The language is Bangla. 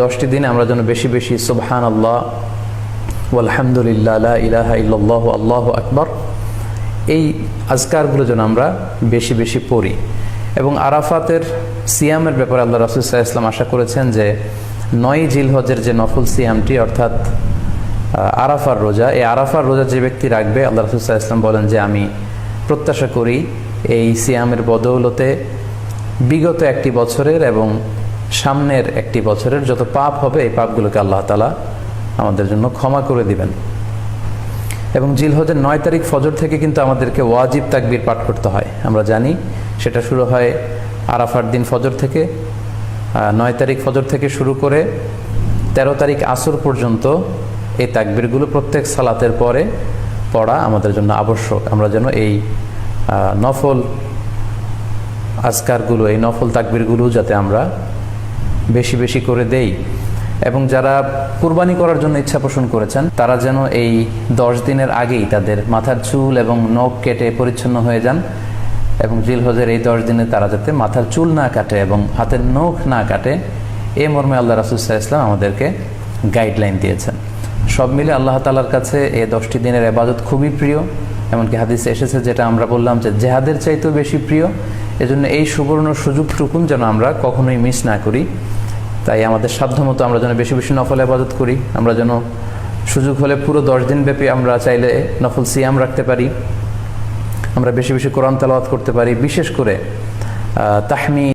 10টি দিনে আমরা যেন বেশি বেশি সুবহানাল্লাহ ওয়ালহামদুলিল্লাহ লা ইলাহা ইল্লাল্লাহু আল্লাহু আকবার এই আজকারগুলো যেন আমরা বেশি বেশি পড়ি। এবং আরাফাতের সিয়ামের ব্যাপারে আল্লাহ রাসূল সাল্লাল্লাহু আলাইহি ওয়াসাল্লাম আশা করেছেন যে 9 জিলহজের যে নফল সিয়ামটি অর্থাৎ আরাফার রোজা, এই আরাফার রোজা যে ব্যক্তি রাখবে আল্লাহ রাসূল সাল্লাল্লাহু আলাইহি ওয়াসাল্লাম বলেন যে আমি প্রত্যাশা করি এই সিয়ামের বদৌলতে বিগত একটি বছরের এবং সামনের একটি বছরের যত পাপ হবে এই পাপগুলোকে আল্লাহ তাআলা আমাদের জন্য ক্ষমা করে দিবেন। এবং জিলহজের 9 তারিখ ফজর থেকে কিন্তু আমাদেরকে ওয়াজিব তাকবীর পাঠ করতে হয়, আমরা জানি সেটা শুরু হয় আরাফার দিন ফজর থেকে। 9 তারিখ ফজর থেকে শুরু করে 13 তারিখ আসর পর্যন্ত এই তাকবীরগুলো প্রত্যেক সালাতের পরে পড়া আমাদের জন্য আবশ্যক। আমরা যেন এই নফল আজকারগুলো, এই নফল তাকবীরগুলো যাতে আমরা বেশি বেশি করে দেই। এবং যারা কুরবানি করার জন্য ইচ্ছা পোষণ করেছেন তারা যেন এই 10 দিনের আগেই তাদের মাথার চুল এবং নখ কেটে পরিচ্ছন্ন হয়ে যান। এবং জিলহজের এই 10 দিনে তারা যাতে মাথার চুল না কাটে এবং হাতের নখ না কাটে, এই মর্মে আল্লাহ রাসূল সাল্লাল্লাহু আলাইহি ওয়াসাল্লাম আমাদেরকে গাইডলাইন দিয়েছেন। সব মিলে আল্লাহ তাআলার কাছে এই 10টি দিনের ইবাদত খুবই প্রিয়। এমনকি হাদিসে এসেছে, যেটা আমরা বললাম যে জেহাদের চাইতেও বেশি প্রিয়। এজন্য এই সুবর্ণ সুযোগটুকুন যেন আমরা কখনোই মিস না করি। তাই আমাদের সাধ্যমতো আমরা যেন বেশি বেশি নফল ইবাদত করি। আমরা যেন সুযোগ হলে পুরো 10 দিন ব্যাপী আমরা চাইলে নফল সিয়াম রাখতে পারি, আমরা বেশি বেশি কোরআন তেলাওয়াত করতে পারি, বিশেষ করে তাহমিদ